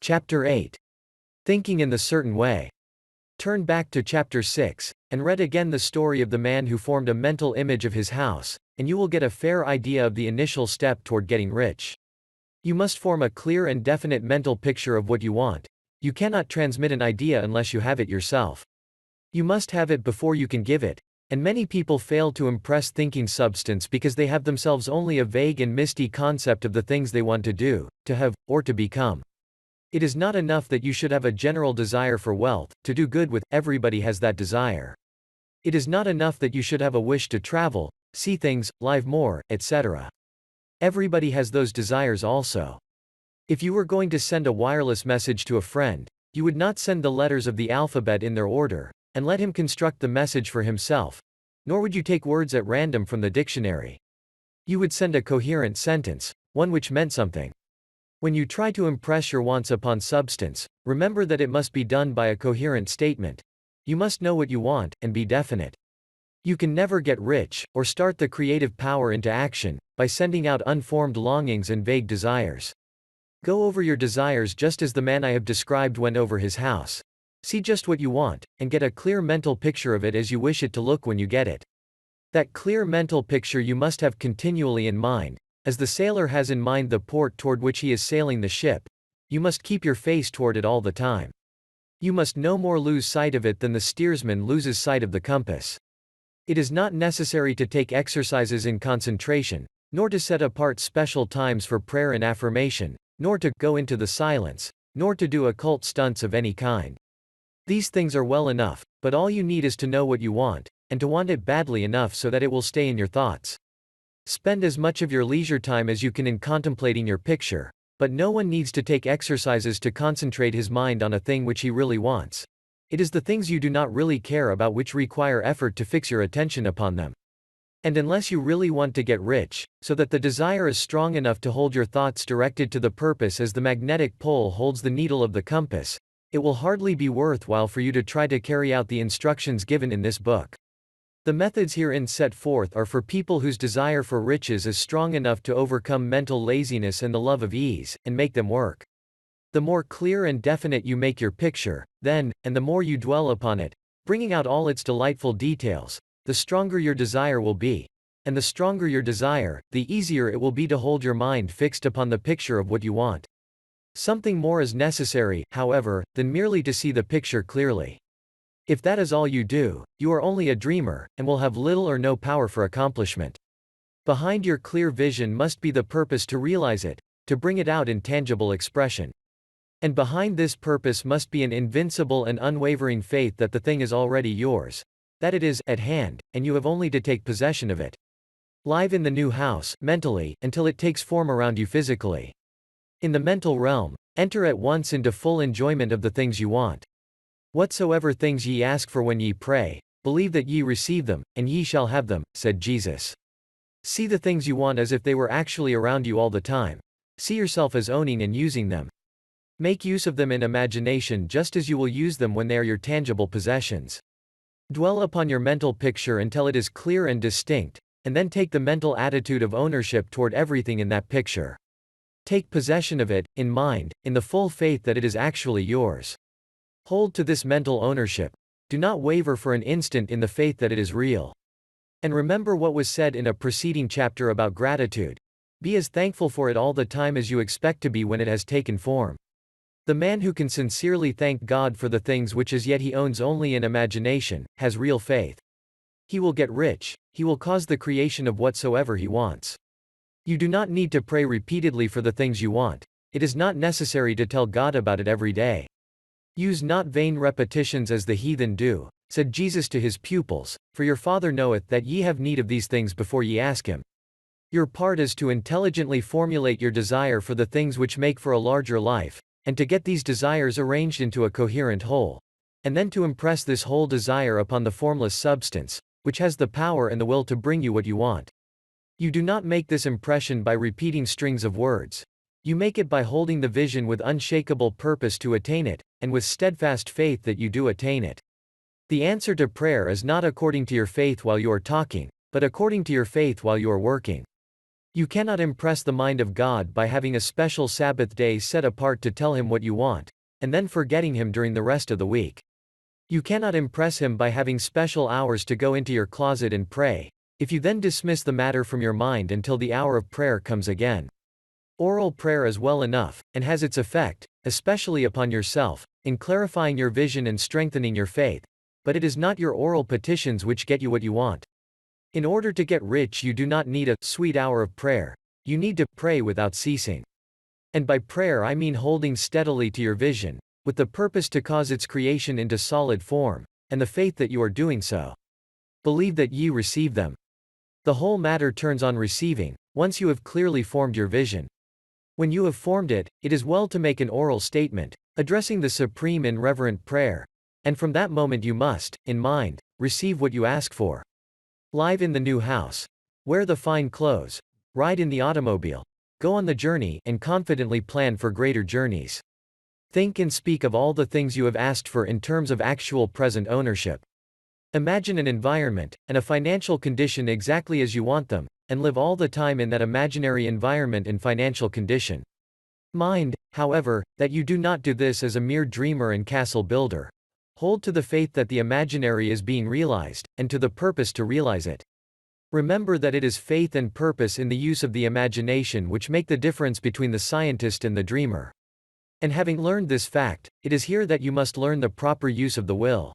Chapter 8. Thinking in the Certain Way. Turn back to Chapter 6, and read again the story of the man who formed a mental image of his house, and you will get a fair idea of the initial step toward getting rich. You must form a clear and definite mental picture of what you want. You cannot transmit an idea unless you have it yourself. You must have it before you can give it, and many people fail to impress thinking substance because they have themselves only a vague and misty concept of the things they want to do, to have, or to become. It is not enough that you should have a general desire for wealth, to do good with. Everybody has that desire. It is not enough that you should have a wish to travel, see things, live more, etc. Everybody has those desires also. If you were going to send a wireless message to a friend, you would not send the letters of the alphabet in their order, and let him construct the message for himself, nor would you take words at random from the dictionary. You would send a coherent sentence, one which meant something. When you try to impress your wants upon substance, remember that it must be done by a coherent statement. You must know what you want, and be definite. You can never get rich, or start the creative power into action, by sending out unformed longings and vague desires. Go over your desires just as the man I have described went over his house. See just what you want, and get a clear mental picture of it as you wish it to look when you get it. That clear mental picture you must have continually in mind. As the sailor has in mind the port toward which he is sailing the ship, you must keep your face toward it all the time. You must no more lose sight of it than the steersman loses sight of the compass. It is not necessary to take exercises in concentration, nor to set apart special times for prayer and affirmation, nor to go into the silence, nor to do occult stunts of any kind. These things are well enough, but all you need is to know what you want, and to want it badly enough so that it will stay in your thoughts. Spend as much of your leisure time as you can in contemplating your picture, but no one needs to take exercises to concentrate his mind on a thing which he really wants. It is the things you do not really care about which require effort to fix your attention upon them. And unless you really want to get rich, so that the desire is strong enough to hold your thoughts directed to the purpose as the magnetic pole holds the needle of the compass, it will hardly be worthwhile for you to try to carry out the instructions given in this book. The methods herein set forth are for people whose desire for riches is strong enough to overcome mental laziness and the love of ease, and make them work. The more clear and definite you make your picture, then, and the more you dwell upon it, bringing out all its delightful details, the stronger your desire will be. And the stronger your desire, the easier it will be to hold your mind fixed upon the picture of what you want. Something more is necessary, however, than merely to see the picture clearly. If that is all you do, you are only a dreamer, and will have little or no power for accomplishment. Behind your clear vision must be the purpose to realize it, to bring it out in tangible expression. And behind this purpose must be an invincible and unwavering faith that the thing is already yours, that it is at hand, and you have only to take possession of it. Live in the new house, mentally, until it takes form around you physically. In the mental realm, enter at once into full enjoyment of the things you want. Whatsoever things ye ask for when ye pray, believe that ye receive them, and ye shall have them, said Jesus. See the things you want as if they were actually around you all the time. See yourself as owning and using them. Make use of them in imagination just as you will use them when they are your tangible possessions. Dwell upon your mental picture until it is clear and distinct, and then take the mental attitude of ownership toward everything in that picture. Take possession of it, in mind, in the full faith that it is actually yours. Hold to this mental ownership. Do not waver for an instant in the faith that it is real. And remember what was said in a preceding chapter about gratitude. Be as thankful for it all the time as you expect to be when it has taken form. The man who can sincerely thank God for the things which as yet he owns only in imagination, has real faith. He will get rich, he will cause the creation of whatsoever he wants. You do not need to pray repeatedly for the things you want. It is not necessary to tell God about it every day. Use not vain repetitions as the heathen do, said Jesus to his pupils, for your Father knoweth that ye have need of these things before ye ask him. Your part is to intelligently formulate your desire for the things which make for a larger life, and to get these desires arranged into a coherent whole, and then to impress this whole desire upon the formless substance, which has the power and the will to bring you what you want. You do not make this impression by repeating strings of words. You make it by holding the vision with unshakable purpose to attain it, and with steadfast faith that you do attain it. The answer to prayer is not according to your faith while you are talking, but according to your faith while you are working. You cannot impress the mind of God by having a special Sabbath day set apart to tell him what you want, and then forgetting him during the rest of the week. You cannot impress him by having special hours to go into your closet and pray, if you then dismiss the matter from your mind until the hour of prayer comes again. Oral prayer is well enough, and has its effect, especially upon yourself, in clarifying your vision and strengthening your faith, but it is not your oral petitions which get you what you want. In order to get rich, you do not need a sweet hour of prayer, you need to pray without ceasing. And by prayer I mean holding steadily to your vision, with the purpose to cause its creation into solid form, and the faith that you are doing so. Believe that ye receive them. The whole matter turns on receiving, once you have clearly formed your vision. When you have formed it, it is well to make an oral statement, addressing the Supreme in reverent prayer, and from that moment you must, in mind, receive what you ask for. Live in the new house. Wear the fine clothes. Ride in the automobile. Go on the journey, and confidently plan for greater journeys. Think and speak of all the things you have asked for in terms of actual present ownership. Imagine an environment, and a financial condition exactly as you want them, and live all the time in that imaginary environment and financial condition. Mind, however, that you do not do this as a mere dreamer and castle builder. Hold to the faith that the imaginary is being realized, and to the purpose to realize it. Remember that it is faith and purpose in the use of the imagination which make the difference between the scientist and the dreamer. And having learned this fact, it is here that you must learn the proper use of the will.